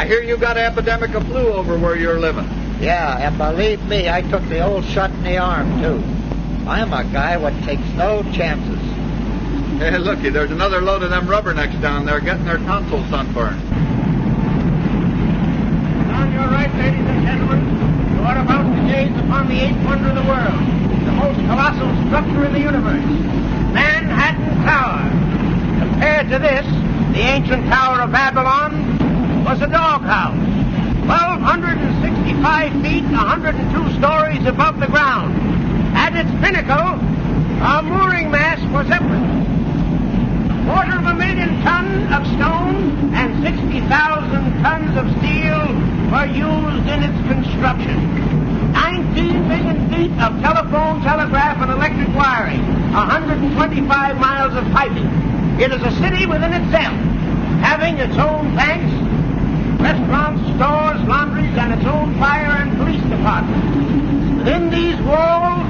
I hear you got an epidemic of flu over where you're living. Yeah, and believe me, I took the old shot in the arm, too. I'm a guy what takes no chances. Hey, looky, there's another load of them rubbernecks down there getting their tonsils sunburned. On your right, ladies and gentlemen, you are about to gaze upon the eighth wonder of the world, the most colossal structure in the universe, Manhattan Tower. Compared to this, the ancient Tower of Babylon was a doghouse, 1,265 feet, 102 stories above the ground. At its pinnacle, our mooring mast was epic. 250,000 tons of stone and 60,000 tons of steel were used in its construction. 19 million feet of telephone, telegraph, and electric wiring, 125 miles of piping. It is a city within itself, having its own banks, restaurants, stores, laundries, and its own fire and police department. Within these walls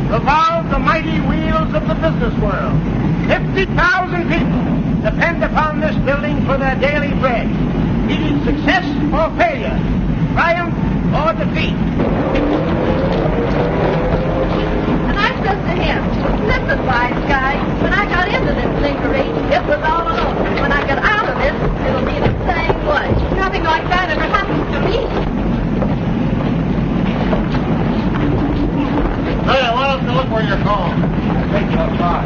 revolve the mighty wheels of the business world. 50,000 people depend upon this building for their daily bread, be it success or failure, triumph or defeat. And I said to him, listen, wise guy, when I got into this lingerie, it was all alone. When I get out of it, it'll be the same way. Nothing like that ever happens to me. Hey, I want us to look where you're going. I think you'll try.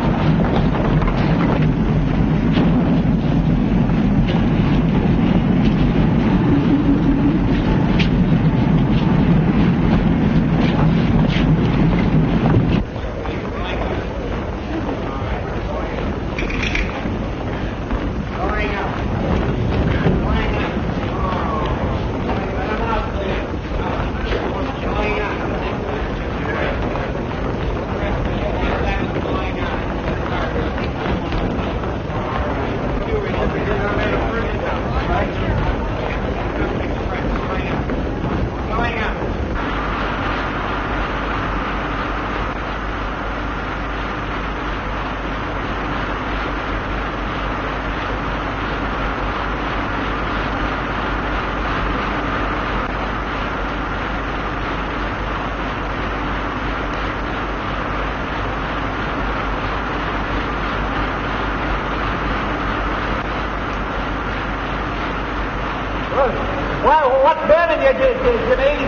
Well, what's burning you, Jimmy?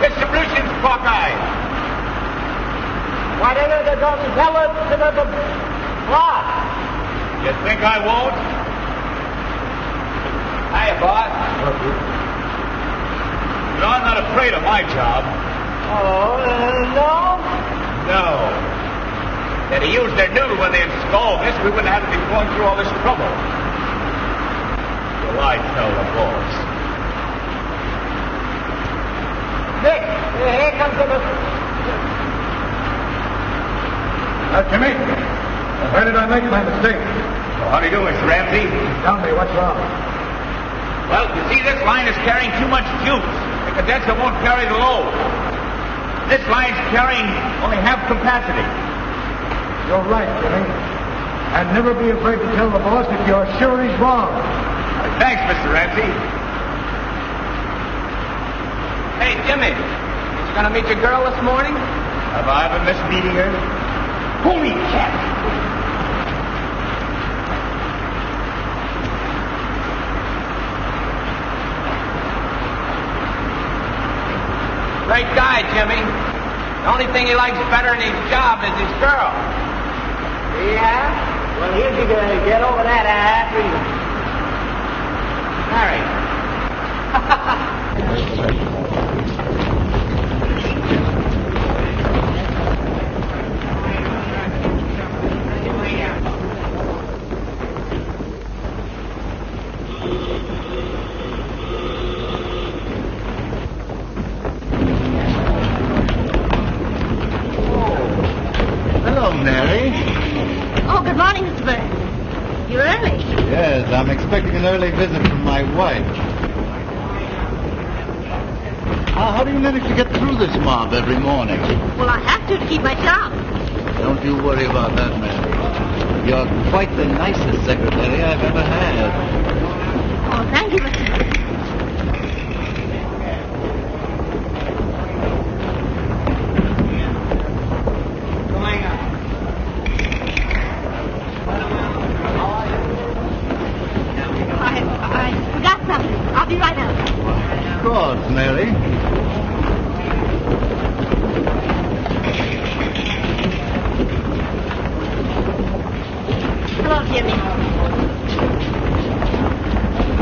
Distribution's Hawkeye. Why don't you tell us to the boss? You think I won't? Hiya, boss. You know, I'm not afraid of my job. Oh, no? No. They'd have used their noodle when they installed this. We wouldn't have to be going through all this trouble. Well, I tell the boss. Nick, here comes the... Jimmy, where did I make my mistake? Well, how do you do, Mr. Ramsey? Tell me, what's wrong? Well, you see, this line is carrying too much juice. The condenser won't carry the load. This line's carrying only half capacity. You're right, Jimmy. And never be afraid to tell the boss if you're sure he's wrong. Thanks, Mr. Ramsey. Hey, Jimmy, you gonna meet your girl this morning? Have I ever missed meeting her? Holy cat! Great guy, Jimmy. The only thing he likes better than his job is his girl. Yeah? Well, here's you gonna get over that after you marry. Hello, Mary. Oh, good morning, Mr. Burns. You're early. Yes, I'm expecting an early visit from my wife. How do you manage to get through this mob every morning? Well, I have to keep my job. Don't you worry about that, Mary. You're quite the nicest secretary I've ever had. Oh, thank you, Mr. Burns. Jimmy.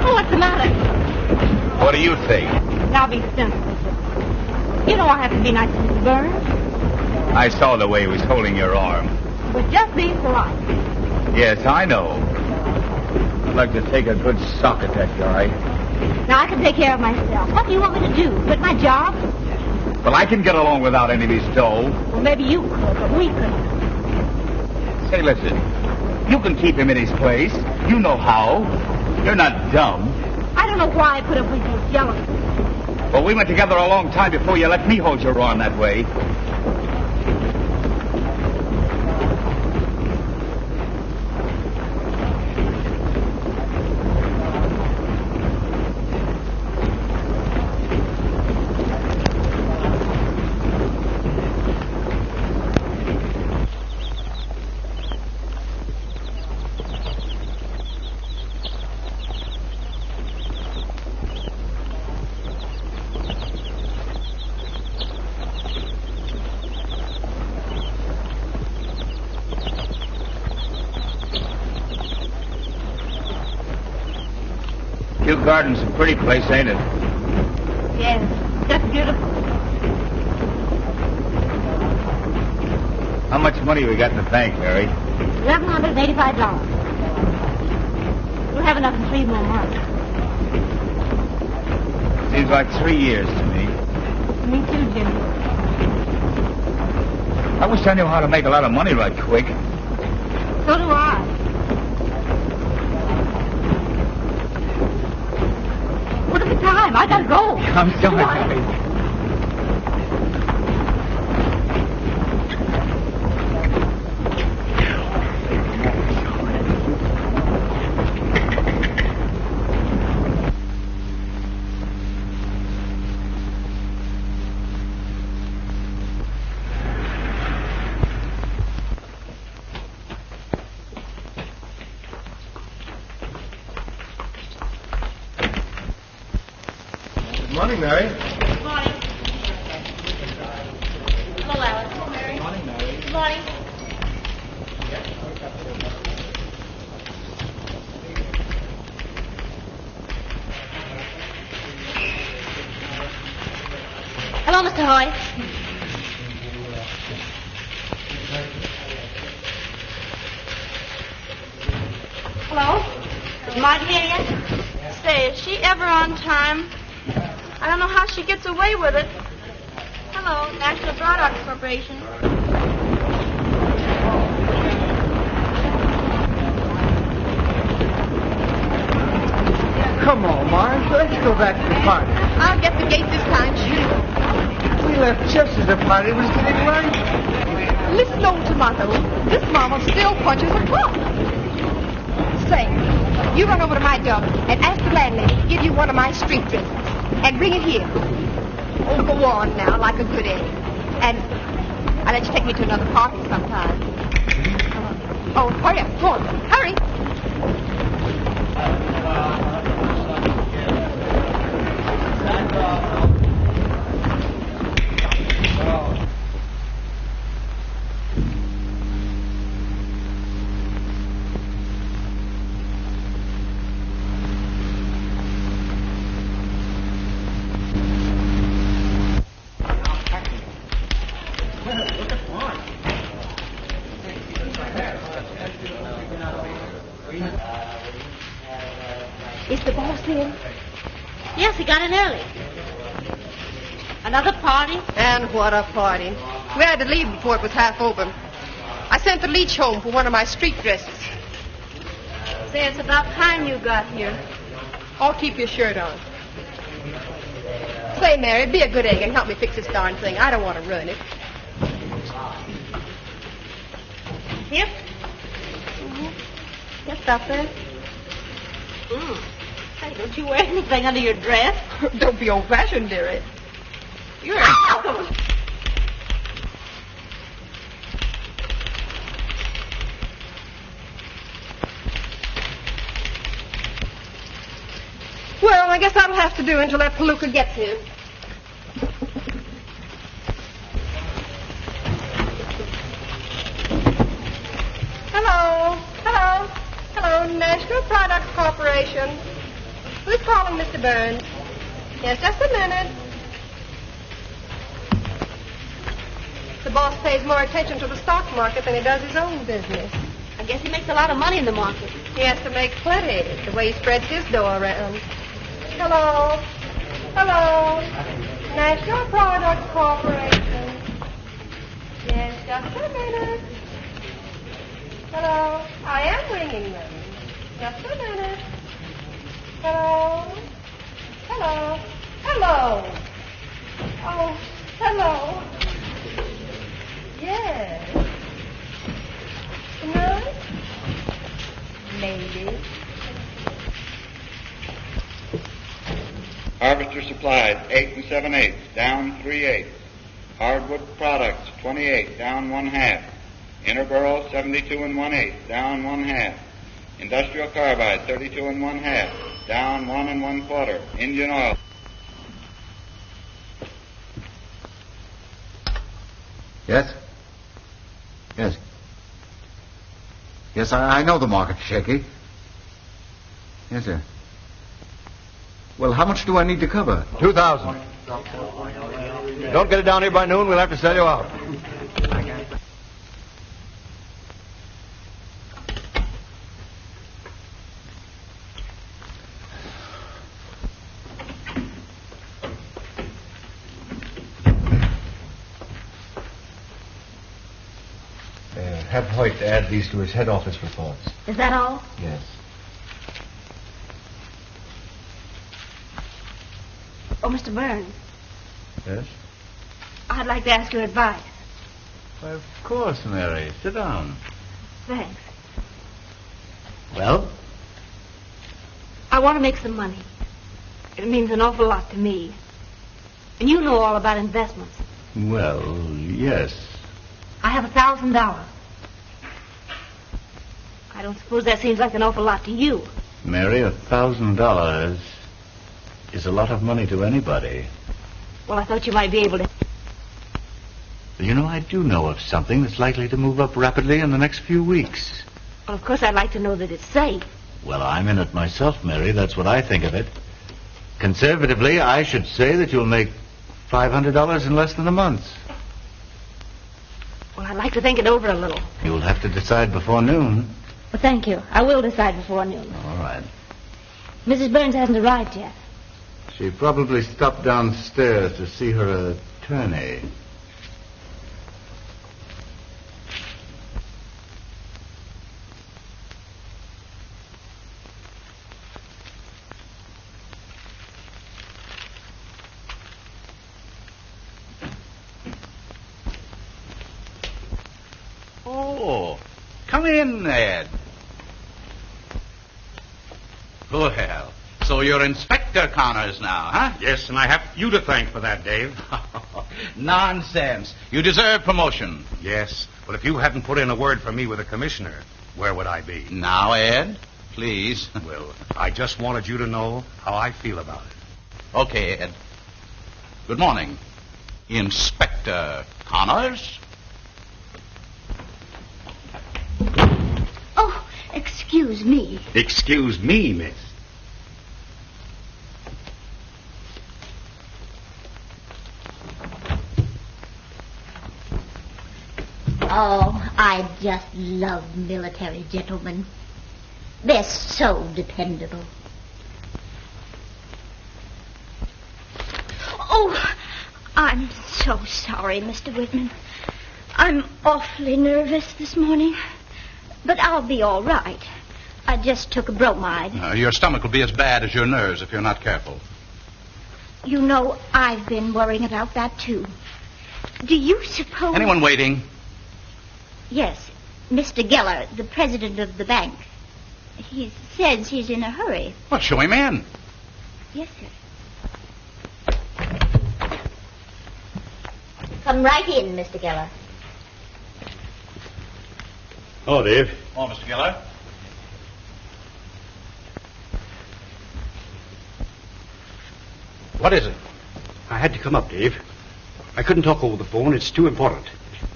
Oh, what's the matter? What do you think? Now be simple. You don't have to be nice to Mr. Burns. I saw the way he was holding your arm. But just be polite. Yes, I know. I'd like to take a good sock at that guy. Now, I can take care of myself. What do you want me to do? Quit my job? Well, I can get along without enemy's dough. Well, maybe you could, but we couldn't. Say, listen. You can keep him in his place. You know how. You're not dumb. I don't know why I put up with this jealousy. Well, we went together a long time before you let me hold your arm that way. Kew Garden's a pretty place, ain't it? Yes, that's beautiful. How much money we got in the bank, Mary? $1,185. We'll have enough in 3 more months. Seems like 3 years to me. Me too, Jimmy. I wish I knew how to make a lot of money right quick. So do I. What is the time? I gotta go. I'm sorry, Mary. Good morning, Mary. Good morning. Hello, Alice. Good Mary. Good morning, Mary. Good morning. Hello, Mr. Hoy. Hello? Is Marge here yet? Say, is she ever on time? I don't know how she gets away with it. Hello, National Broad Corporation. Come on, Marge. Let's go back to the party. I'll get the gate this time, sure. We left just as the party was getting right. Listen, old tomato. This mama still punches a clock. Say, you run over to my door and ask the landlady to give you one of my street dresses. And bring it here. Oh, go on now, like a good egg. And I'll let you take me to another party sometime. Oh, hurry up. Go on. Hurry. Is the boss in? Yes, he got in early. Another party? And what a party. We had to leave before it was half open. I sent the leech home for one of my street dresses. Say, it's about time you got here. Oh, keep your shirt on. Say, Mary, be a good egg and help me fix this darn thing. I don't want to ruin it. Here? Yes, up there. Hey, don't you wear anything under your dress? Don't be old-fashioned, dearie. You're Ow! Well, I guess that'll have to do until that palooka gets here. Hello. Hello. National Products Corporation. Who's calling, Mr. Burns? Yes, just a minute. The boss pays more attention to the stock market than he does his own business. I guess he makes a lot of money in the market. He has to make plenty, the way he spreads his dough around. Hello? Hello? National Products Corporation. Yes, just a minute. Hello? I am ringing them. Just a minute. Hello? Hello? Hello? Oh, hello? Yes. Nurse? Lady? Harvester supplies 8 7/8, down 3/8. Hardwood products 28, down 1/2. Interborough 72 1/8, down 1/2. Industrial carbide 32 1/2, down 1 1/4. Engine oil. Yes? Yes. Yes, I know the market's shaky. Yes, sir. Well, how much do I need to cover? 2,000. Don't get it down here by noon, we'll have to sell you out. Have Hoyt add these to his head office reports. Is that all? Yes. Oh, Mr. Burns, Yes? I'd like to ask your advice. Why, of course, Mary. Sit down. Thanks. Well? I want to make some money. It means an awful lot to me. And you know all about investments. Well, yes. I have $1,000. I don't suppose that seems like an awful lot to you. Mary, $1,000 is a lot of money to anybody. Well, I thought you might be able to. You know, I do know of something that's likely to move up rapidly in the next few weeks. Well, of course, I'd like to know that it's safe. Well, I'm in it myself, Mary. That's what I think of it. Conservatively, I should say that you'll make $500 in less than a month. Well, I'd like to think it over a little. You'll have to decide before noon. Well, thank you. I will decide before noon. All right. Mrs. Burns hasn't arrived yet. She probably stopped downstairs to see her attorney. Oh, come in, Ed. Well, so you're Inspector Connors now, huh? Yes, and I have you to thank for that, Dave. Nonsense. You deserve promotion. Yes, but if you hadn't put in a word for me with the commissioner, where would I be? Now, Ed, please. Well, I just wanted you to know how I feel about it. Okay, Ed. Good morning, Inspector Connors. Oh, excuse me. Excuse me, miss. Oh, I just love military gentlemen. They're so dependable. Oh, I'm so sorry, Mr. Whitman. I'm awfully nervous this morning. But I'll be all right. I just took a bromide. Your stomach will be as bad as your nerves if you're not careful. You know, I've been worrying about that, too. Do you suppose... Anyone waiting? Yes, Mr. Geller, the president of the bank. He says he's in a hurry. Well, show him in. Yes, sir. Come right in, Mr. Geller. Oh, Dave. Oh, Mr. Geller. What is it? I had to come up, Dave. I couldn't talk over the phone. It's too important.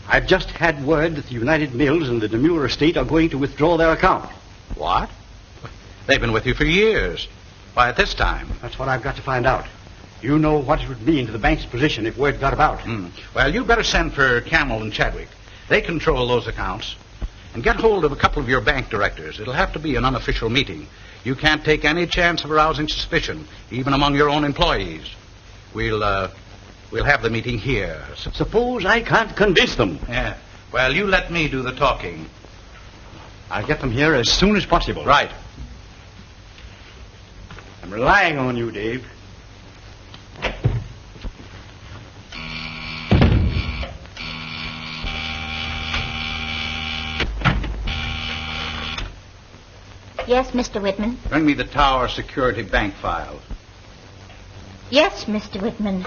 I've just had word that the United Mills and the Demure estate are going to withdraw their account. What? They've been with you for years. Why, at this time? That's what I've got to find out. You know what it would mean to the bank's position if word got about. Well, you better send for Camel and Chadwick. They control those accounts. And get hold of a couple of your bank directors. It'll have to be an unofficial meeting. You can't take any chance of arousing suspicion, even among your own employees. We'll have the meeting here. Suppose I can't convince them. Yeah. Well, you let me do the talking. I'll get them here as soon as possible. Right. I'm relying on you, Dave. Yes, Mr. Whitman. Bring me the Tower Security Bank file. Yes, Mr. Whitman.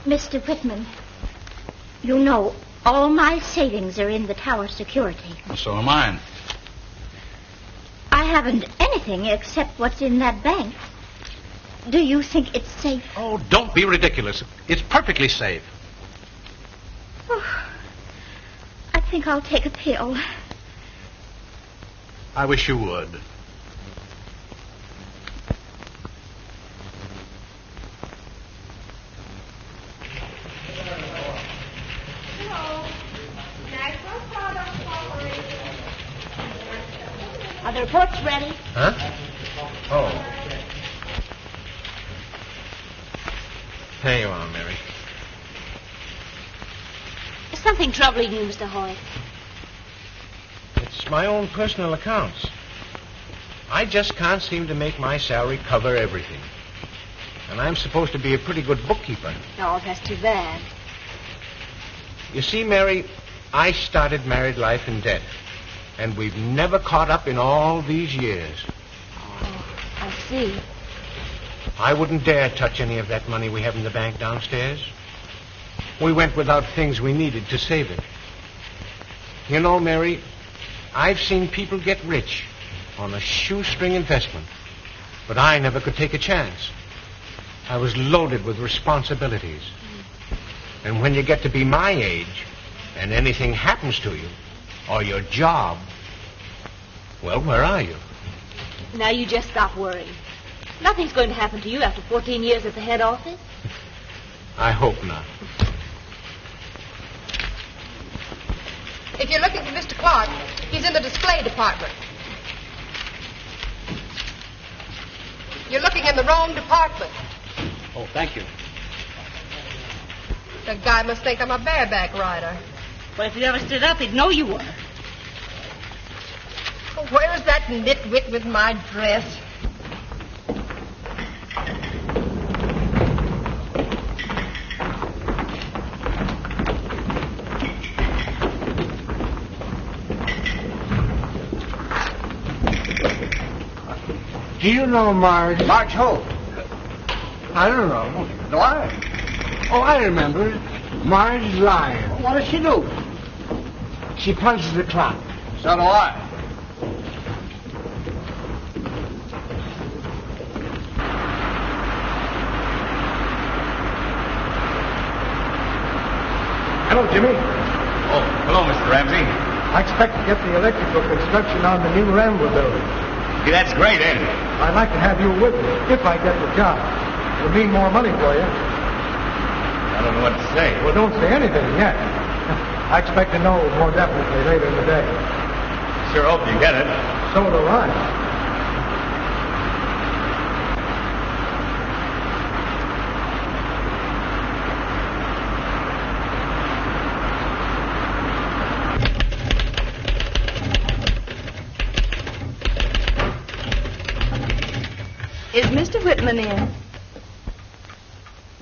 Mr. Whitman, you know, all my savings are in the Tower Security. So am mine. I haven't anything except what's in that bank. Do you think it's safe? Oh, don't be ridiculous. It's perfectly safe. Oh, I think I'll take a pill. I wish you would. Are the reports ready? Huh? Oh. Here you are, Mary. Is something troubling you, Mr. Hoyt? It's my own personal accounts. I just can't seem to make my salary cover everything. And I'm supposed to be a pretty good bookkeeper. Oh, that's too bad. You see, Mary, I started married life in debt. And we've never caught up in all these years. Oh, I see. I wouldn't dare touch any of that money we have in the bank downstairs. We went without things we needed to save it. You know, Mary, I've seen people get rich on a shoestring investment, but I never could take a chance. I was loaded with responsibilities. And when you get to be my age, and anything happens to you, or your job, well, where are you? Now you just stop worrying. Nothing's going to happen to you after 14 years at the head office. I hope not. If you're looking for Mr. Clark, he's in the display department. You're looking in the wrong department. Oh, thank you. The guy must think I'm a bareback rider. Well, if you ever stood up, he'd know you were. Where's that nitwit with my dress? Do you know Marge? Marge who? I don't know. Why? Oh, I remember. Marge Lyon. What does she do? She punches the clock. So do I. Hello, Jimmy. Oh, hello, Mr. Ramsey. I expect to get the electrical construction on the new Rambler building. Gee, that's great, ain't it? I'd like to have you with me if I get the job. It'll mean more money for you. I don't know what to say. Well, don't say anything yet. I expect to know more definitely later in the day. Sure hope you get it. So do I. Is Mr. Whitman in?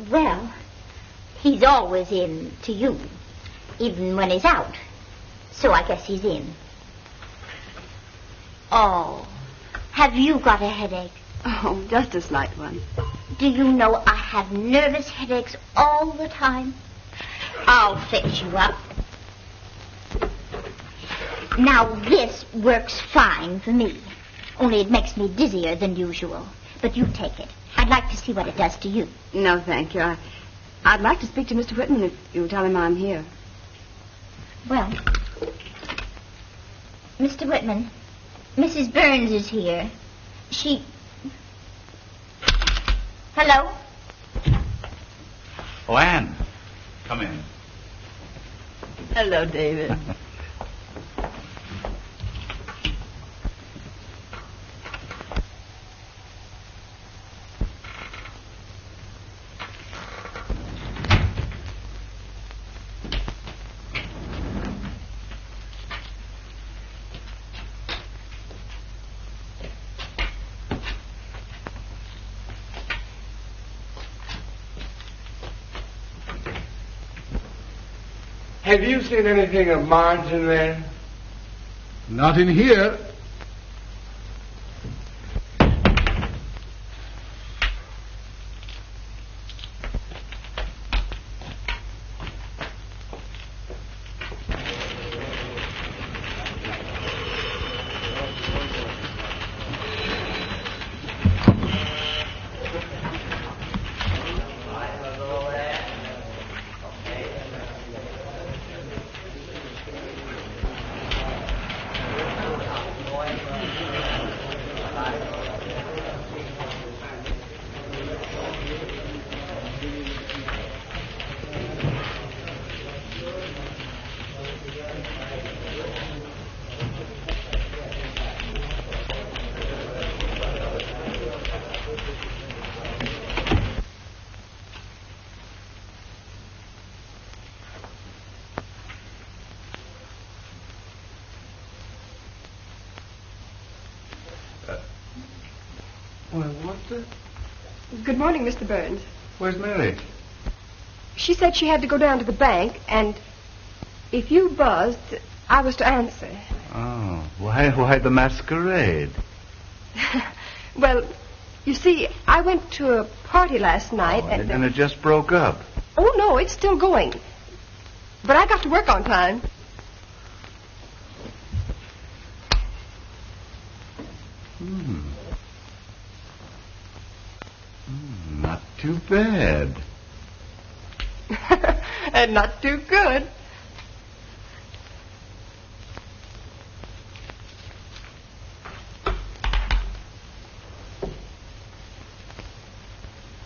Well, he's always in to you, even when he's out. So I guess he's in. Oh, have you got a headache? Oh, just a slight one. Do you know I have nervous headaches all the time? I'll fix you up. Now, this works fine for me. Only it makes me dizzier than usual. But you take it. I'd like to see what it does to you. No, thank you. I'd like to speak to Mr. Whitman if you'll tell him I'm here. Well, Mr. Whitman, Mrs. Burns is here. She... Hello? Oh, Anne, come in. Hello, David. Have you seen anything of Marge in there? Not in here. Well, what the... Good morning, Mr. Burns. Where's Mary? She said she had to go down to the bank, and if you buzzed, I was to answer. Oh, why the masquerade? Well, you see, I went to a party last night, And it just broke up. Oh, no, it's still going. But I got to work on time. Not too bad. And not too good.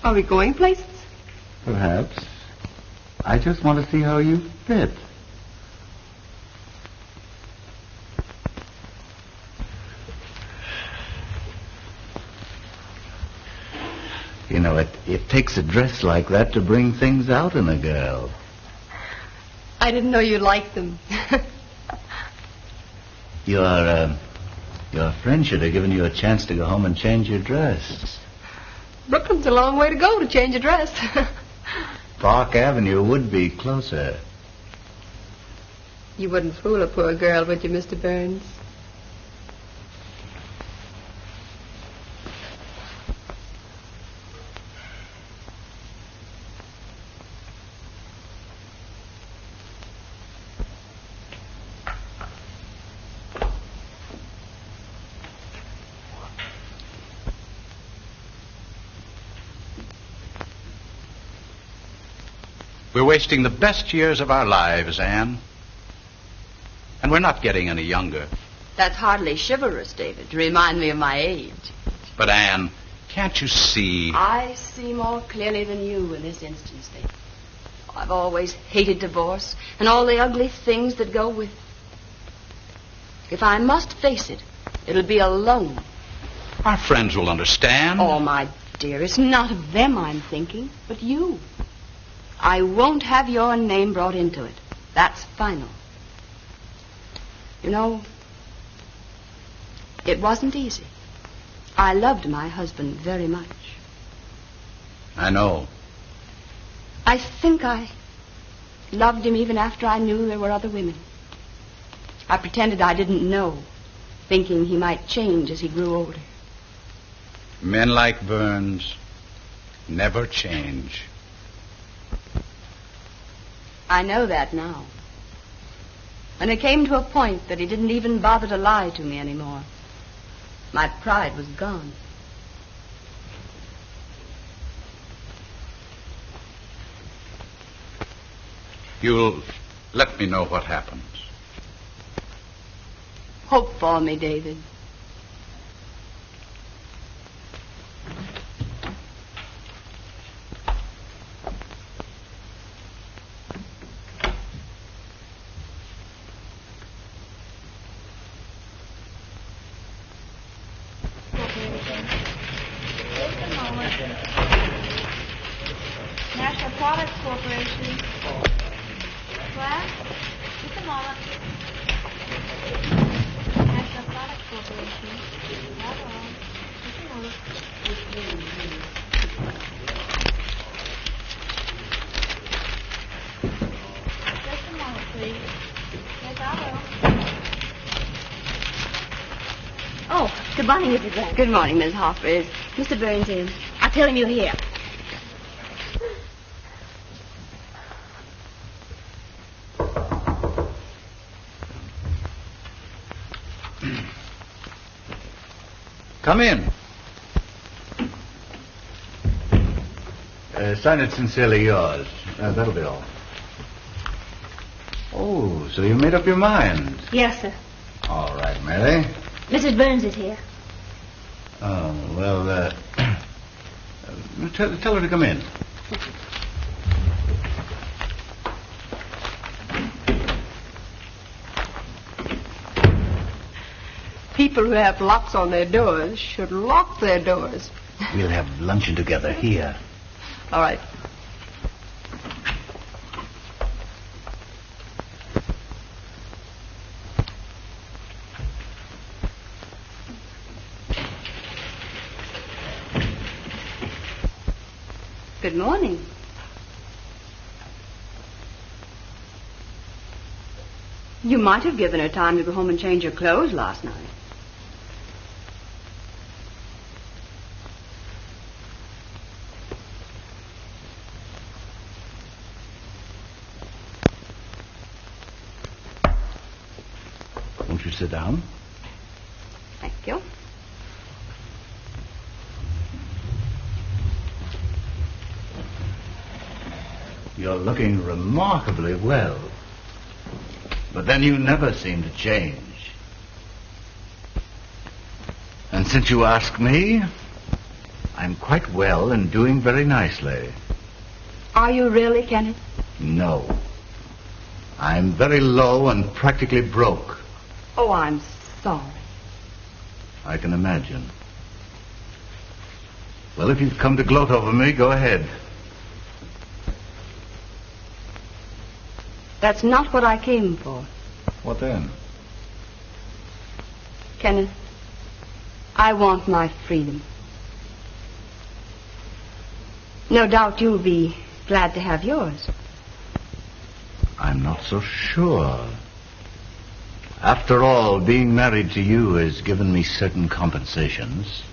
Are we going places? Perhaps. I just want to see how you fit. You know, it takes a dress like that to bring things out in a girl. I didn't know you liked them. Your friend should have given you a chance to go home and change your dress. Brooklyn's a long way to go to change a dress. Park Avenue would be closer. You wouldn't fool a poor girl, would you, Mr. Burns? We're wasting the best years of our lives, Anne. And we're not getting any younger. That's hardly chivalrous, David, to remind me of my age. But, Anne, can't you see? I see more clearly than you in this instance, David. I've always hated divorce and all the ugly things that go with it. If I must face it, it'll be alone. Our friends will understand. Oh, my dear, it's not of them I'm thinking, but you. I won't have your name brought into it. That's final. You know, it wasn't easy. I loved my husband very much. I know. I think I loved him even after I knew there were other women. I pretended I didn't know, thinking he might change as he grew older. Men like Burns never change. I know that now. And it came to a point that he didn't even bother to lie to me anymore. My pride was gone. You'll let me know what happens. Hope for me, David. National Products Corporation. What? Just a moment. National Products Corporation. Hello. Just a moment. Just a moment, please. Yes, I will. Oh, good morning, Mrs. Grant. Good morning, Miss Hoffer. Is Mr. Burns in? I'll tell him you're here. Come in. Sign it sincerely yours. That'll be all. Oh, so you made up your mind. Yes, sir. All right, Mary. Mrs. Burns is here. Oh, well, tell her to come in. People who have locks on their doors should lock their doors. We'll have luncheon together here. All right. Good morning. You might have given her time to go home and change her clothes last night. Won't you sit down? Thank you. You're looking remarkably well. But then you never seem to change. And since you ask me, I'm quite well and doing very nicely. Are you really, Kenneth? No. I'm very low and practically broke. Oh, I'm sorry. I can imagine. Well, if you've come to gloat over me, go ahead. That's not what I came for. What then? Kenneth, I want my freedom. No doubt you'll be glad to have yours. I'm not so sure. After all, being married to you has given me certain compensations.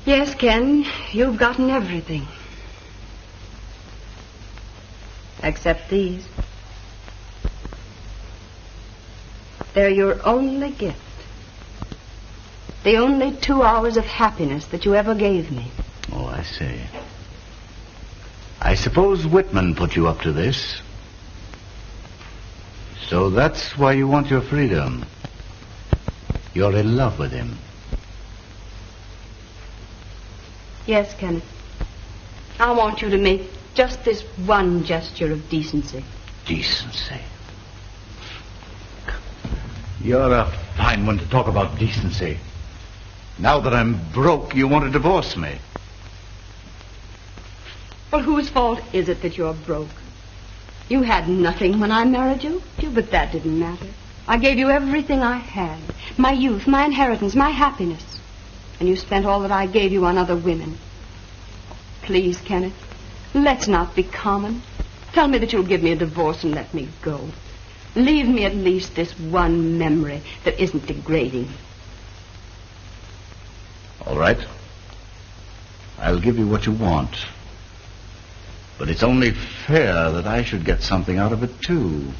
Yes, Ken, you've gotten everything. Except these. They're your only gift. The only 2 hours of happiness that you ever gave me. Oh, I see. I suppose Whitman put you up to this. So that's why you want your freedom. You're in love with him. Yes, Kenneth. I want you to make just this one gesture of decency. Decency? You're a fine one to talk about decency. Now that I'm broke, you want to divorce me. Well, whose fault is it that you're broke? You had nothing when I married you, but that didn't matter. I gave you everything I had. My youth, my inheritance, my happiness. And you spent all that I gave you on other women. Please, Kenneth, let's not be common. Tell me that you'll give me a divorce and let me go. Leave me at least this one memory that isn't degrading. All right. I'll give you what you want. But it's only fair that I should get something out of it, too.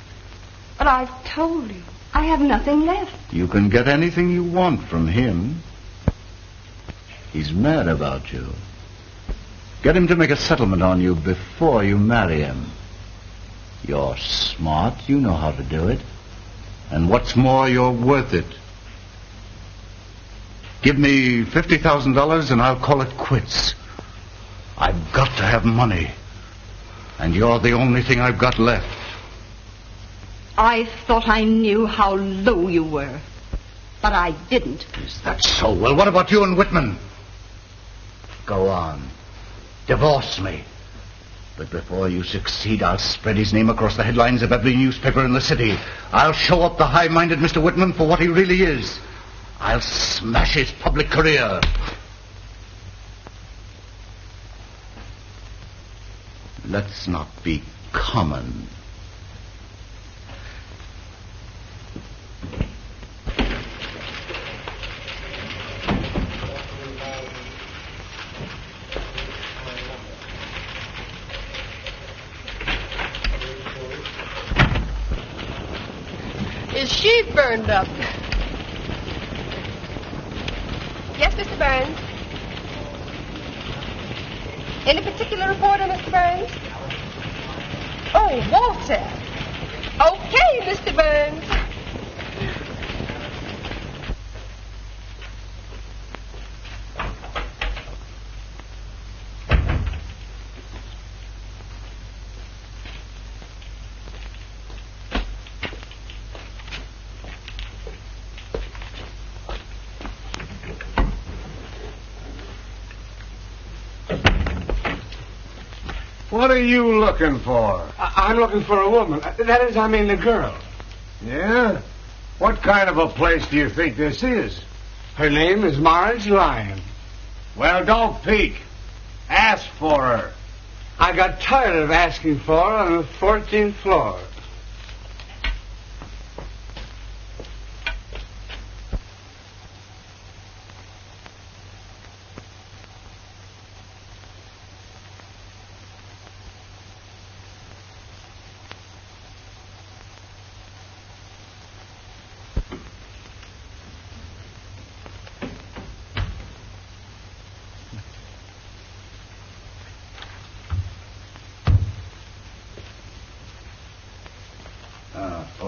But I've told you, I have nothing left. You can get anything you want from him. He's mad about you. Get him to make a settlement on you before you marry him. You're smart. You know how to do it. And what's more, you're worth it. Give me $50,000 and I'll call it quits. I've got to have money. And you're the only thing I've got left. I thought I knew how low you were. But I didn't. Is that so? Well, what about you and Whitman? Go on. Divorce me. But before you succeed, I'll spread his name across the headlines of every newspaper in the city. I'll show up the high-minded Mr. Whitman for what he really is. I'll smash his public career. Let's not be common. Is she burned up? Yes, Mr. Burns. Any particular reporter, Mr. Burns? Oh, Walter. Okay, Mr. Burns. What are you looking for? I'm looking for a woman. That is, I mean the girl. Yeah? What kind of a place do you think this is? Her name is Marge Lyon. Well, don't peek. Ask for her. I got tired of asking for her on the 14th floor.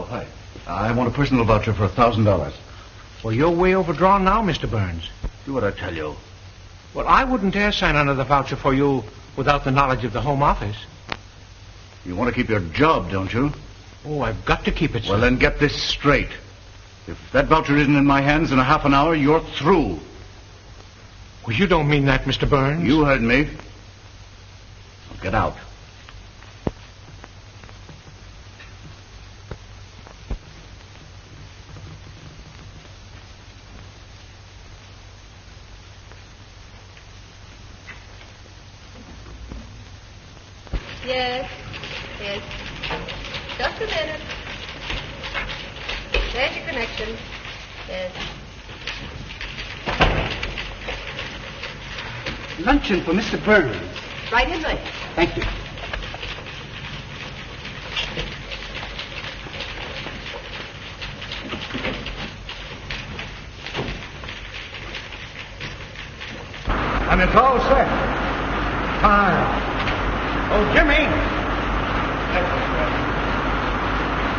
Hi. I want a personal voucher for $1,000. Well, you're way overdrawn now, Mr. Burns. Do what I tell you. Well, I wouldn't dare sign another voucher for you without the knowledge of the Home Office. You want to keep your job, don't you? Oh, I've got to keep it, sir. Well, then get this straight. If that voucher isn't in my hands in a half an hour, you're through. Well, you don't mean that, Mr. Burns. You heard me. Now get out. Yes. Yes. Just a minute. There's your connection. Yes. Luncheon for Mr. Burns. Right in there. Thank you. And it's all set. Fine. Oh, Jimmy!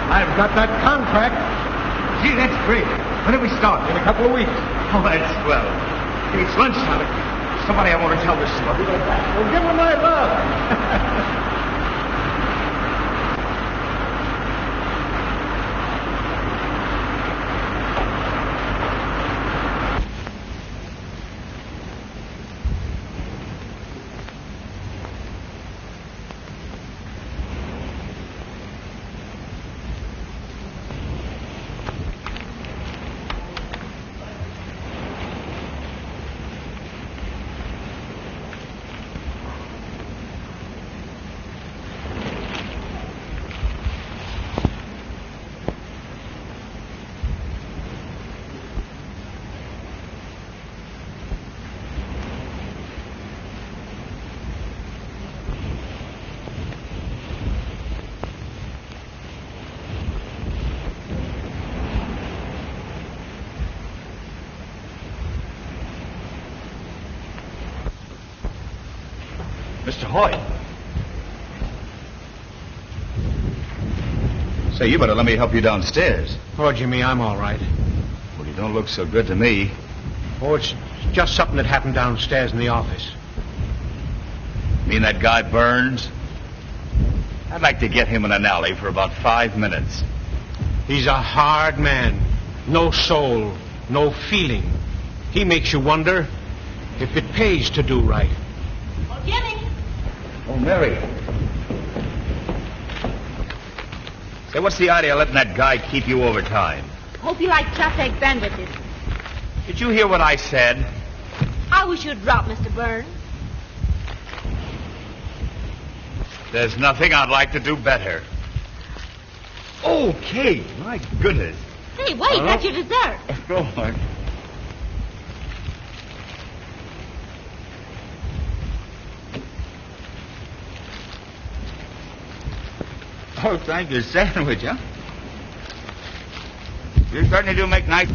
I've got that contract. Gee, that's great. When do we start? In a couple of weeks. Oh, that's swell. Hey, it's lunchtime. Somebody I want to tell this to. I'll be right back. Well, give him my love. Mr. Hoyt. Say, you better let me help you downstairs. Oh, Jimmy, I'm all right. Well, you don't look so good to me. Oh, it's just something that happened downstairs in the office. Mean that guy Burns? I'd like to get him in an alley for about 5 minutes. He's a hard man. No soul, no feeling. He makes you wonder if it pays to do right. Oh, Jimmy. Oh, Mary. Say, what's the idea of letting that guy keep you overtime? Hope you like chopped egg sandwiches. Did you hear what I said? I wish you'd drop, Mr. Burns. There's nothing I'd like to do better. Okay, my goodness. Hey, wait, that's your dessert. Go on. Oh, thank you. Sandwich, huh? You certainly do make nice...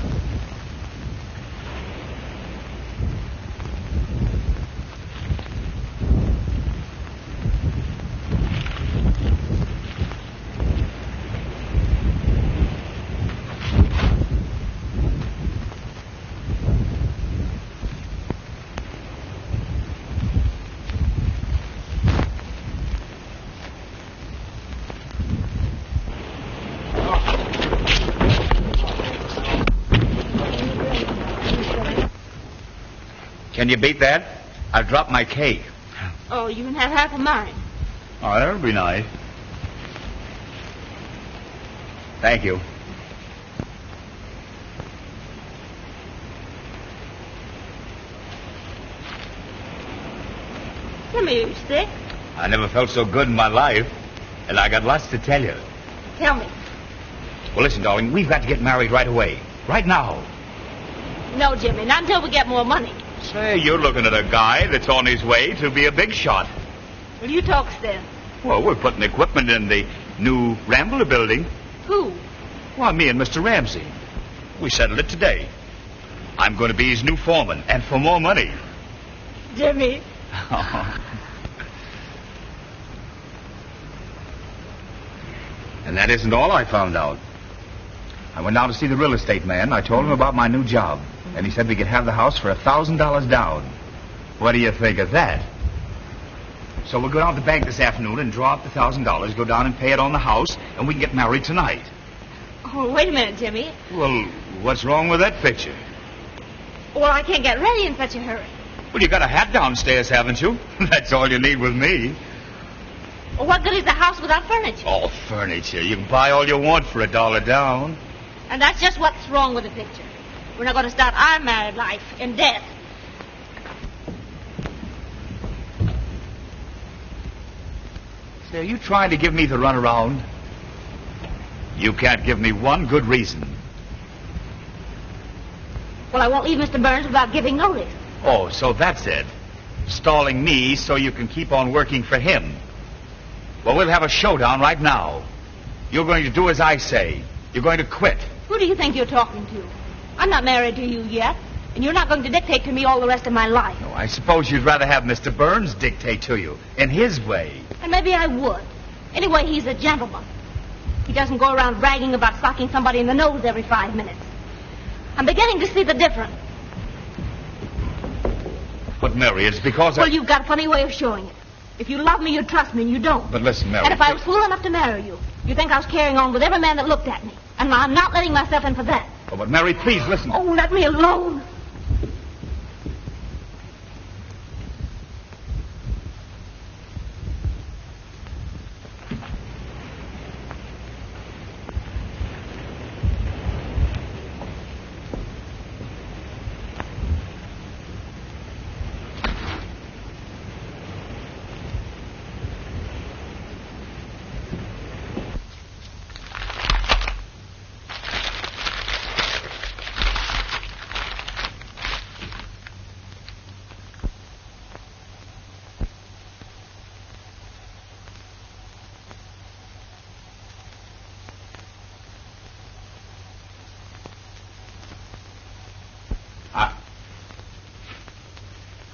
Can you beat that? I've dropped my cake. Oh, you can have half of mine. Oh, that'll be nice. Thank you. Jimmy, are you sick? I never felt so good in my life, and I got lots to tell you. Tell me. Well, listen, darling, we've got to get married right away. Right now. No, Jimmy, not until we get more money. Say, you're looking at a guy that's on his way to be a big shot. Well, you talk then. Well, we're putting equipment in the new Rambler building. Who? Well, me and Mr. Ramsey. We settled it today. I'm going to be his new foreman, and for more money. Jimmy. And that isn't all I found out. I went down to see the real estate man. I told him about my new job. And he said we could have the house for $1,000 down. What do you think of that? So we'll go down to the bank this afternoon and draw up the $1,000, go down and pay it on the house, and we can get married tonight. Oh, wait a minute, Jimmy. Well, what's wrong with that picture? Well, I can't get ready in such a hurry. Well, you got a hat downstairs, haven't you? That's all you need with me. Well, what good is the house without furniture? Oh, furniture. You can buy all you want for $1 down. And that's just what's wrong with the picture. We're not going to start our married life in debt. Say, are you trying to give me the runaround? You can't give me one good reason. Well, I won't leave Mr. Burns without giving notice. Oh, so that's it. Stalling me so you can keep on working for him. Well, we'll have a showdown right now. You're going to do as I say. You're going to quit. Who do you think you're talking to? I'm not married to you yet, and you're not going to dictate to me all the rest of my life. No, I suppose you'd rather have Mr. Burns dictate to you, in his way. And maybe I would. Anyway, he's a gentleman. He doesn't go around bragging about socking somebody in the nose every 5 minutes. I'm beginning to see the difference. But, Mary, it's because Well, you've got a funny way of showing it. If you love me, you'd trust me, and you don't. But listen, Mary... And if I was fool enough to marry you, you'd think I was carrying on with every man that looked at me. And I'm not letting myself in for that. Oh, but, Mary, please, listen. Oh, let me alone.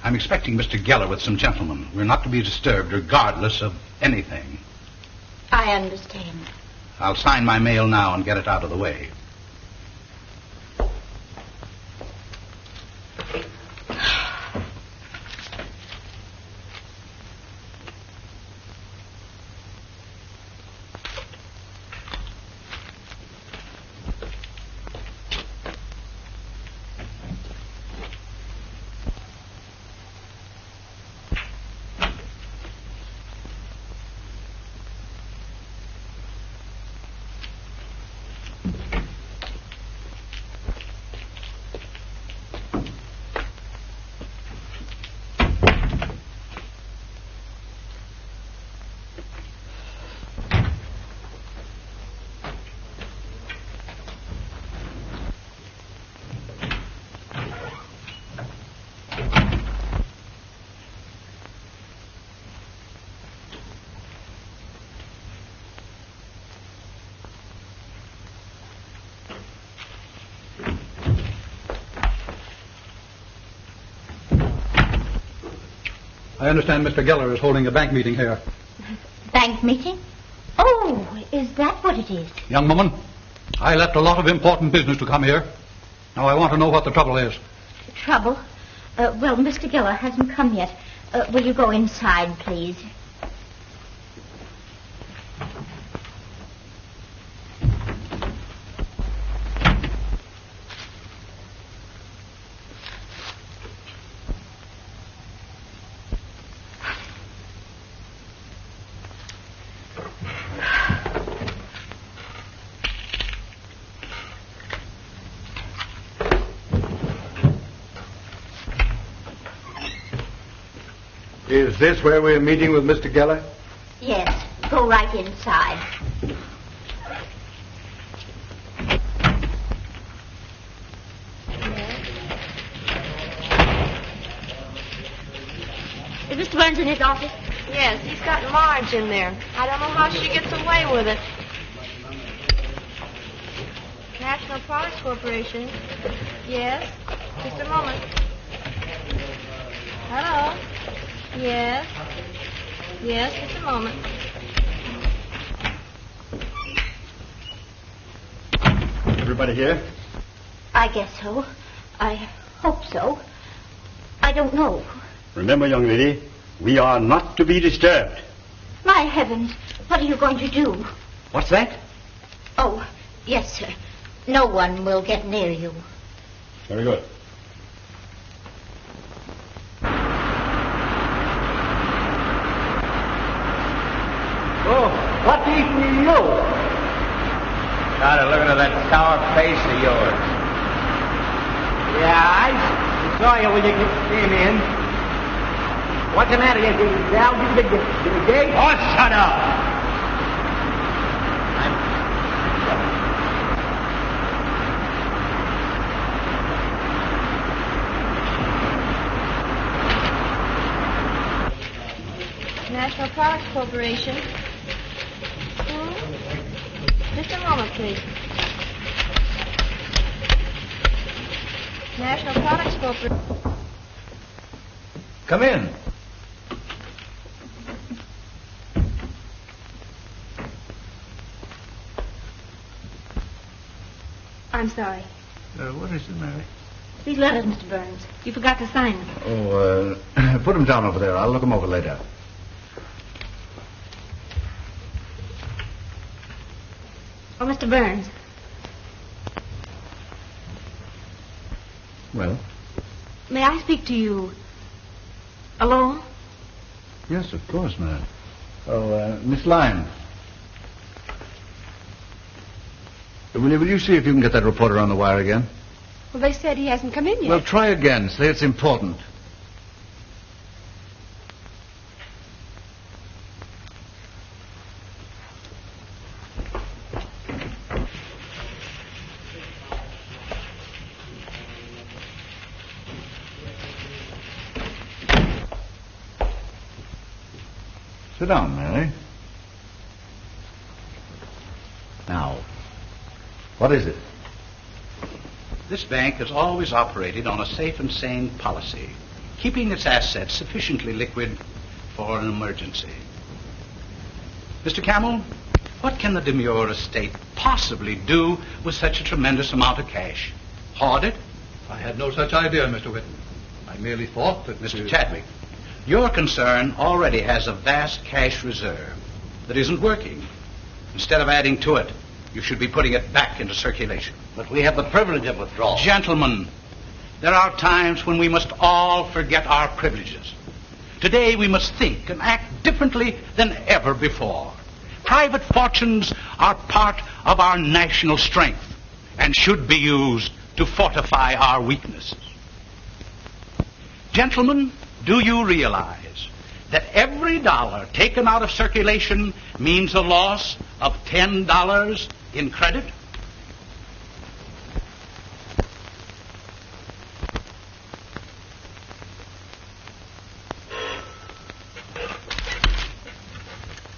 I'm expecting Mr. Geller with some gentlemen. We're not to be disturbed regardless of anything. I understand. I'll sign my mail now and get it out of the way. I understand Mr. Geller is holding a bank meeting here. Bank meeting? Oh, is that what it is? Young woman, I left a lot of important business to come here. Now I want to know what the trouble is. Trouble? Well, Mr. Geller hasn't come yet. Will you go inside, please? Is this where we're meeting with Mr. Geller? Yes, go right inside. Is Mr. Burns in his office? Yes, he's got Marge in there. I don't know how she gets away with it. National Products Corporation. Yes. Just a moment. Hello. Yes. Yes, just a moment. Everybody here? I guess so. I hope so. I don't know. Remember, young lady, we are not to be disturbed. My heavens, what are you going to do? What's that? Oh, yes, sir. No one will get near you. Very good. Oh, what do you? Gotta look at that sour face of yours. Yeah, I saw you when you came in. What's the matter? You down to the gate? Oh, shut up! National Products Corporation. Just a moment, please. National Products Corporation. Come in. I'm sorry. What is it, Mary? These letters, Mr. Burns. You forgot to sign them. Oh, put them down over there. I'll look them over later. Oh, Mr. Burns. Well? May I speak to you alone? Yes, of course, Mary. Oh, Miss Lyne. Will you see if you can get that reporter on the wire again? Well, they said he hasn't come in yet. Well, try again. Say it's important. Sit down, Mary. Now, what is it? This bank has always operated on a safe and sane policy. keeping its assets sufficiently liquid for an emergency. Mr. Camel, what can the Demure estate possibly do with such a tremendous amount of cash? Hoard it? I had no such idea, Mr. Whitten. I merely thought that Mr. Chadwick, your concern already has a vast cash reserve that isn't working. Instead of adding to it, you should be putting it back into circulation. But we have the privilege of withdrawal. Gentlemen, there are times when we must all forget our privileges. Today we must think and act differently than ever before. Private fortunes are part of our national strength and should be used to fortify our weaknesses. Gentlemen, do you realize that every dollar taken out of circulation means a loss of $10 in credit?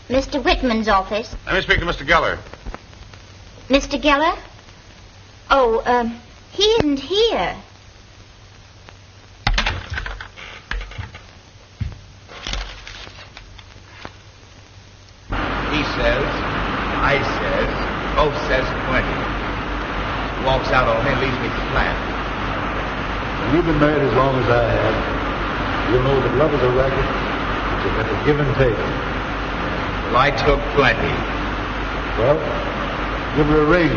Mr. Whitman's office. Let me speak to Mr. Geller. Mr. Geller? Oh, he isn't here. He says, I says, both says plenty. Walks out on me and leaves me flat. When you've been married as long as I have, you'll know that love is a racket. It's a give and take. Well, I took plenty. Well, give her a raise.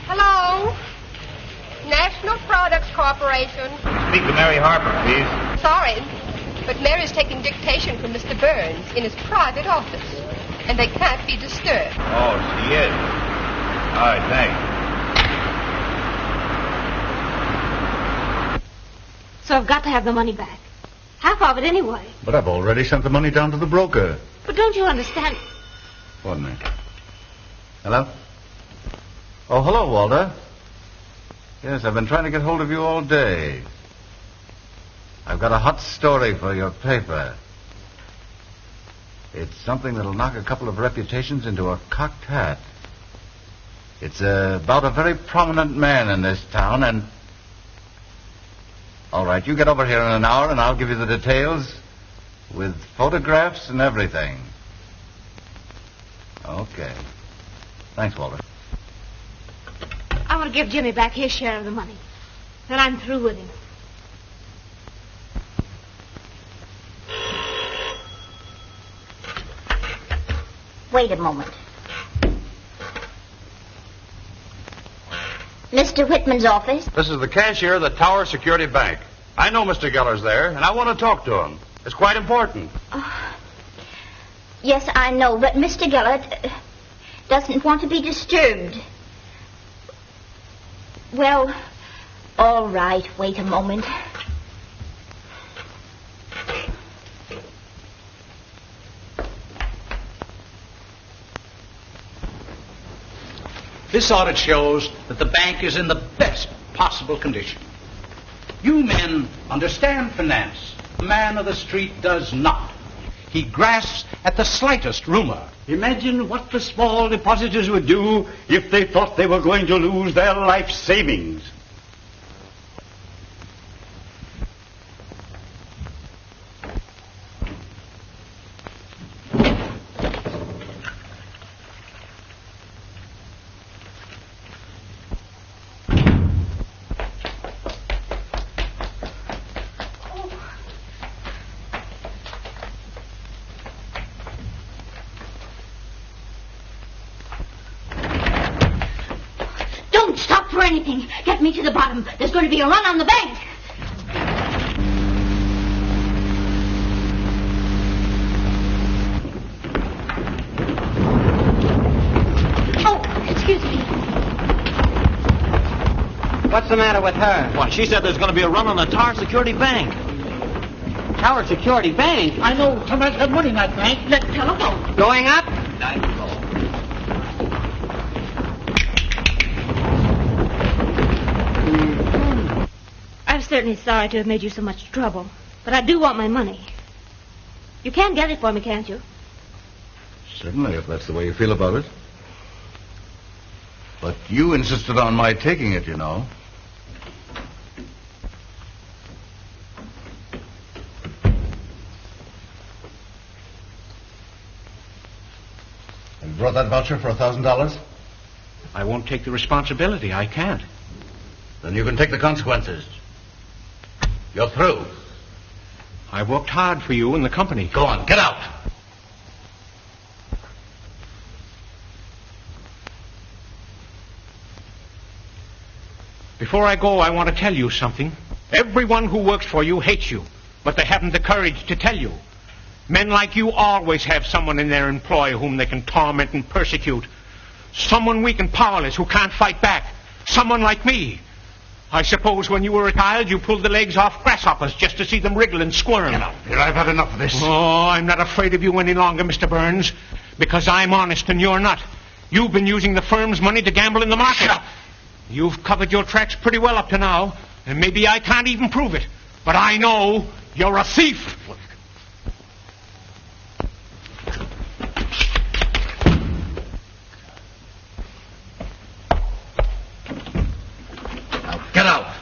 Hello? National Products Corporation. Speak to Mary Harper, please. Sorry, but Mary's taking dictation from Mr. Burns in his private office, and they can't be disturbed. Oh, she is. All right, thanks. So I've got to have the money back. Half of it anyway. But I've already sent the money down to the broker. But don't you understand? Pardon me. Hello? Oh, hello, Walter. Yes, I've been trying to get hold of you all day. I've got a hot story for your paper. It's something that'll knock a couple of reputations into a cocked hat. It's about a very prominent man in this town, and... All right, you get over here in an hour, and I'll give you the details with photographs and everything. Okay. Thanks, Walter. I want to give Jimmy back his share of the money. Then I'm through with him. Wait a moment. Mr. Whitman's office? This is the cashier of the Tower Security Bank. I know Mr. Geller's there, and I want to talk to him. It's quite important. Yes, I know, but Mr. Geller doesn't want to be disturbed. Well, all right, wait a moment. This audit shows that the bank is in the best possible condition. You men understand finance. The man of the street does not. He grasps at the slightest rumor. Imagine what the small depositors would do if they thought they were going to lose their life savings. Don't stop for anything. Get me to the bottom. There's going to be a run on the bank. Oh, excuse me. What's the matter with her? Why, she said there's going to be a run on the Tower Security Bank. Tower Security Bank? I know somebody's got money in that bank. The telephone. Going up? I've certainly sorry to have made you so much trouble, but I do want my money. You can get it for me, can't you? Certainly, if that's the way you feel about it. But you insisted on my taking it, you know. You brought that voucher for $1,000? I won't take the responsibility. I can't. Then you can take the consequences. You're through. I worked hard for you and the company. Go on, get out. Before I go, I want to tell you something. Everyone who works for you hates you, but they haven't the courage to tell you. Men like you always have someone in their employ whom they can torment and persecute. Someone weak and powerless who can't fight back. Someone like me. I suppose when you were a child, you pulled the legs off grasshoppers just to see them wriggle and squirm. Get out here. I've had enough of this. Oh, I'm not afraid of you any longer, Mr. Burns, because I'm honest and you're not. You've been using the firm's money to gamble in the market. Shut up. You've covered your tracks pretty well up to now, and maybe I can't even prove it. But I know you're a thief. Now, get out.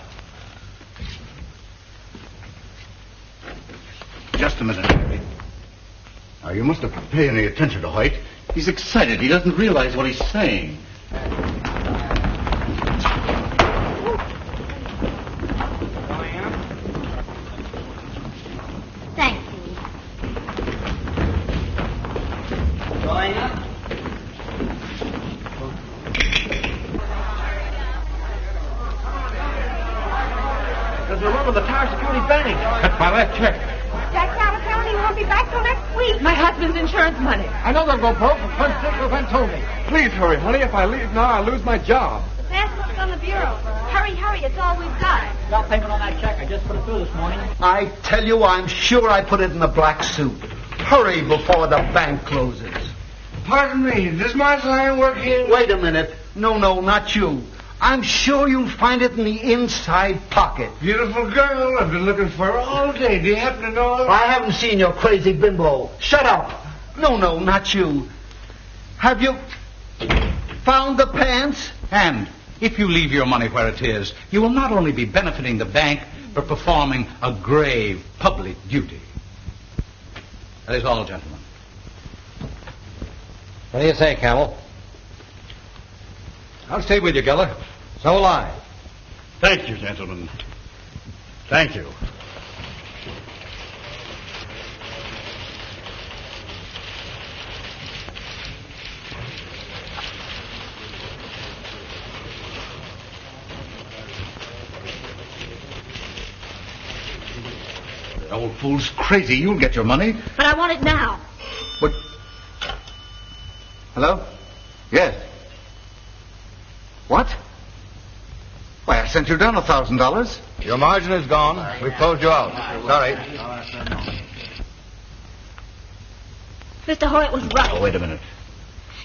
Just a minute, Harry. Now, you mustn't pay any attention to Hoyt. He's excited. He doesn't realize what he's saying. Thank you. Going up. There's a room of the Tower Security Bank. Cut my left check. Jack's out of town. He won't be back till next week. My husband's insurance money. I know they'll go broke, but Punch Dick Ben told me. Please hurry, honey. If I leave now, I'll lose my job. Fast look on the bureau. Hurry, hurry. It's all we've got. Down payment on that check. I just put it through this morning. I tell you, I'm sure I put it in the black suit. Hurry before the bank closes. Pardon me. Does Marshal Iron work here? Wait a minute. No, not you. I'm sure you'll find it in the inside pocket. Beautiful girl. I've been looking for her all day. Do you happen to know her? I haven't seen your crazy bimbo. Shut up. No, not you. Have you found the pants? And if you leave your money where it is, you will not only be benefiting the bank, but performing a grave public duty. That is all, gentlemen. What do you say, Camel? I'll stay with you, Geller. So will I. Thank you, gentlemen. Thank you. The old fool's crazy. You'll get your money. But I want it now. But... Hello? Yes. What? Why, I sent you down $1,000. Your margin is gone. We've closed you out. Sorry. Mr. Hoyt was right. Oh, wait a minute.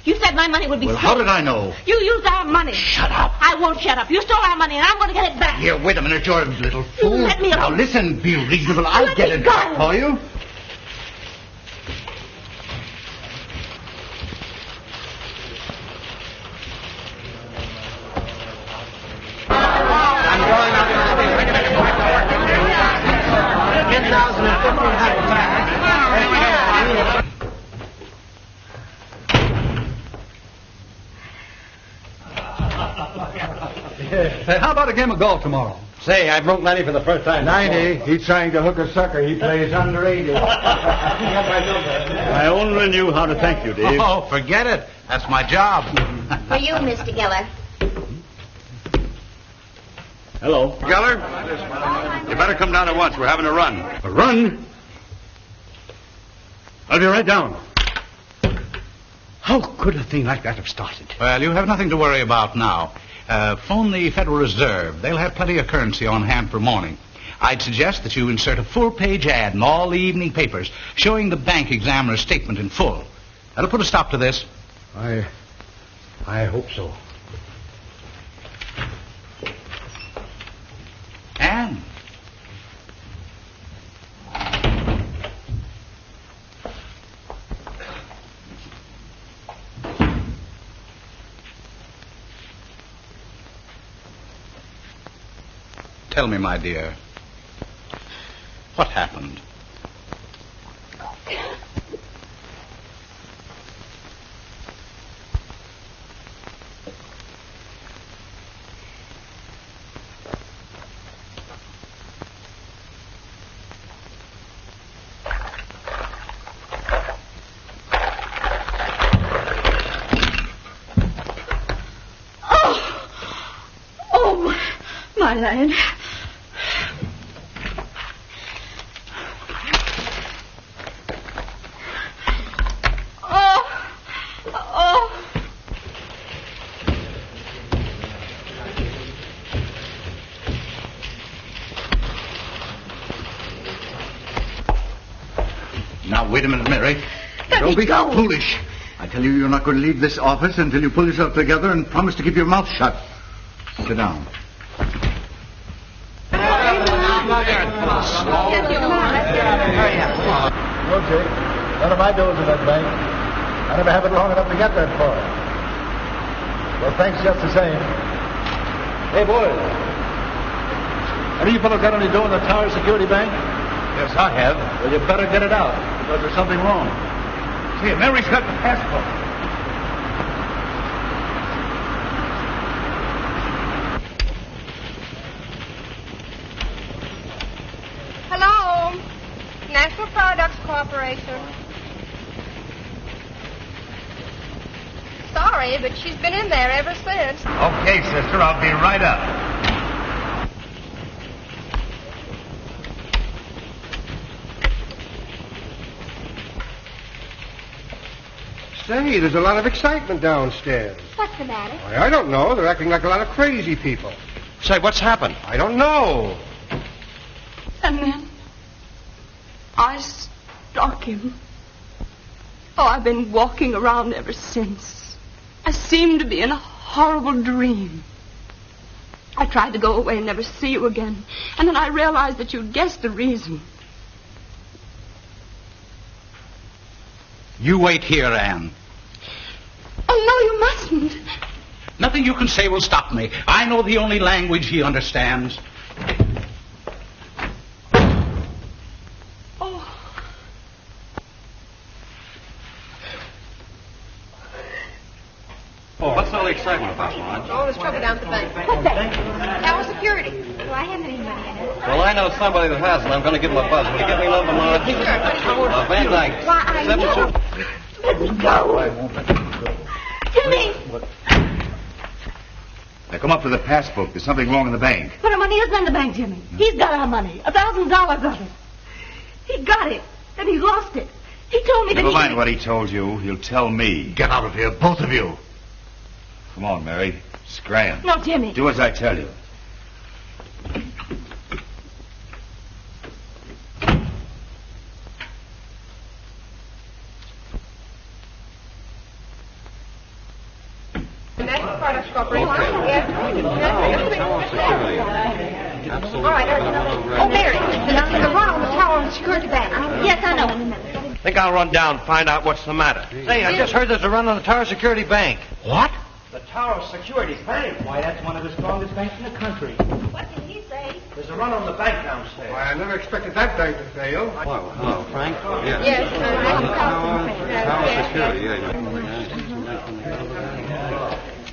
You said my money would be Well, safe. how did I know? You used our money. Shut up. I won't shut up. You stole our money, and I'm going to get it back. Here, wait a minute, you're a little fool. Let me Now, alone. listen, be reasonable. I'll Let get me it go. back for you. I'm going up to 10,000 and 1,500. Say, how about a game of golf tomorrow? Say, I broke 90 for the first time. 90. He's trying to hook a sucker. He plays under 80. I only knew how to thank you, Dave. Oh, forget it. That's my job. For you, Mr. Geller. Hello. Geller, you better come down at once. We're having a run. A run? I'll be right down. How could a thing like that have started? Well, you have nothing to worry about now. Phone the Federal Reserve. They'll have plenty of currency on hand for morning. I'd suggest that you insert a full-page ad in all the evening papers showing the bank examiner's statement in full. That'll put a stop to this. I hope so. And Tell me, my dear, what happened? My land. Now, wait a minute, Mary. Don't be foolish. I tell you, you're not going to leave this office until you pull yourself together and promise to keep your mouth shut. Sit down. Okay. None of my doors in that bank. I never have it long enough to get that far. Well, thanks just the same. Hey, boys. Have you fellows got any dough in the Tower Security Bank? Yes, I have. Well, you better get it out, because there's something wrong. Here, Mary's got the passport. Hello? National Products Corporation. Sorry, but she's been in there ever since. Okay, sister, I'll be right up. Say, there's a lot of excitement downstairs. What's the matter? Why, I don't know. They're acting like a lot of crazy people. Say, what's happened? I don't know. And then I struck him. Oh, I've been walking around ever since. I seemed to be in a horrible dream. I tried to go away and never see you again. And then I realized that you'd guessed the reason. You wait here, Anne. Oh, no, you mustn't. Nothing you can say will stop me. I know the only language he understands. Oh, what's all the excitement about, Lawrence? Oh, there's trouble down at the bank. What's that? Tower Security. Well, I haven't any money in it. Well, I know somebody that has, and I'm going to give him a buzz. Will you give me a number, Lawrence? Sure. Van Dyke. Why, I 72. Let me go. Jimmy! Now come up to the passbook. There's something wrong in the bank. But our money isn't in the bank, Jimmy. He's got our money. $1,000 of it. He got it, and he lost it. He told me that Never mind what he told you. He'll tell me. Get out of here, both of you. Come on, Mary. Scram. No, Jimmy. Do as I tell you. National Products Corporation. Yes. All right. Oh, Mary, the run on the Tower Security Bank. Yes, I know. I think I'll run down and find out what's the matter. Say, I just heard there's a run on the Tower Security Bank. What? The Tower Security Bank? Why, that's one of the strongest banks in the country. What did he say? There's a run on the bank downstairs. Why, I never expected that bank to fail. Hello, Frank? Yes.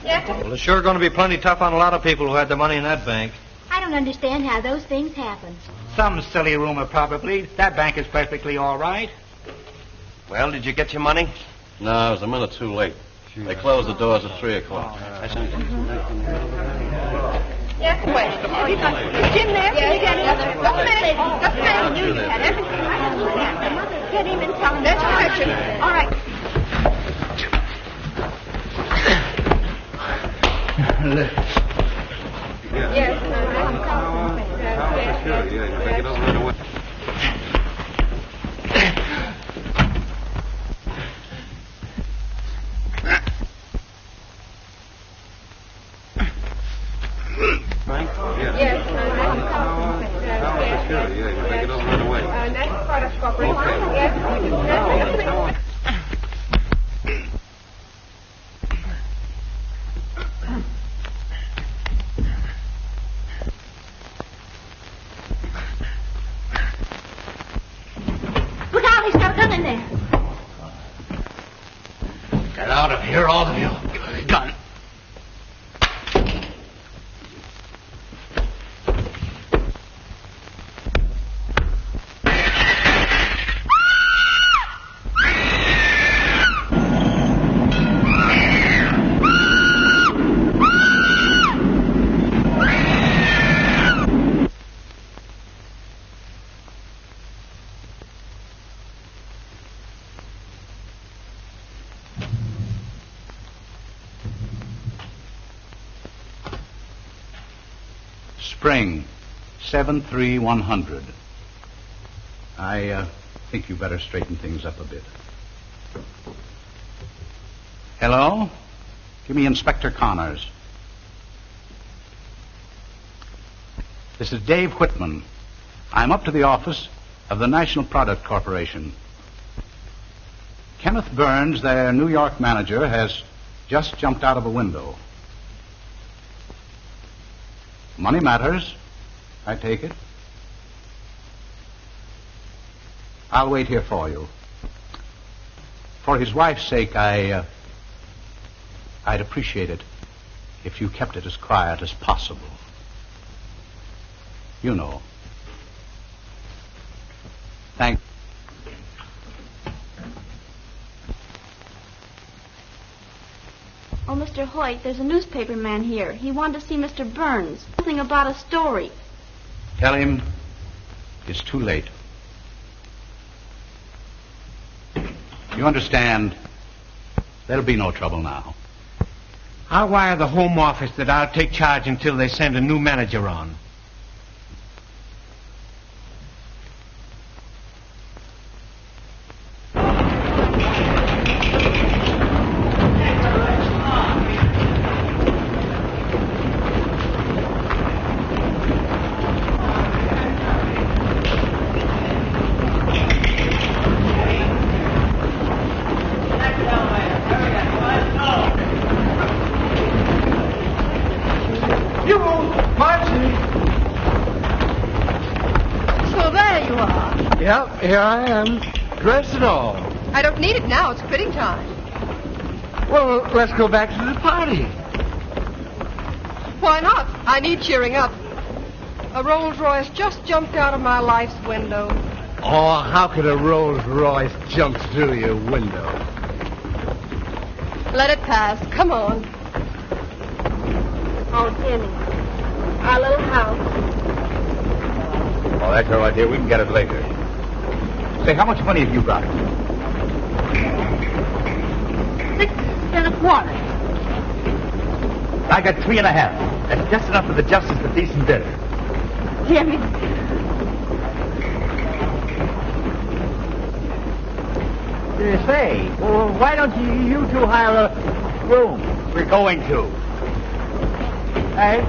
Yes. Well, it's sure going to be plenty tough on a lot of people who had their money in that bank. I don't understand how those things happen. Some silly rumor, probably. That bank is perfectly all right. Well, did you get your money? No, I was a minute too late. They closed the doors at 3 o'clock. Yes, wait. Is Jim there? Yeah, you got it. Just a minute. Just a minute. You had everything. I have that. Mother, get him and tell him. That's correction. All right. Yes. Frank? Yes. National Products Corporation. Yes. Here, all of you. Gun. Spring, 73100. I think you better straighten things up a bit. Hello? Give me Inspector Connors. This is Dave Whitman. I'm up to the office of the National Product Corporation. Kenneth Burns, their New York manager, has just jumped out of a window. Money matters, I take it. I'll wait here for you. For his wife's sake, I'd appreciate it if you kept it as quiet as possible. You know. Thank. Oh, Mr. Hoyt, there's a newspaper man here. He wanted to see Mr. Burns. Something about a story. Tell him it's too late. You understand? There'll be no trouble now. I'll wire the Home Office that I'll take charge until they send a new manager on. Yep, here I am, dressed and all. I don't need it now. It's quitting time. Well, let's go back to the party. Why not? I need cheering up. A Rolls Royce just jumped out of my life's window. Oh, how could a Rolls Royce jump through your window? Let it pass. Come on. Oh, Jimmy. Our little house. Oh, that's all right, dear. We can get it later. Say, how much money have you got? 6 1/4. I got 3 1/2. That's just enough for the justice of decent bidder. Jimmy. Say, well, why don't you two hire a room? We're going to. Hey?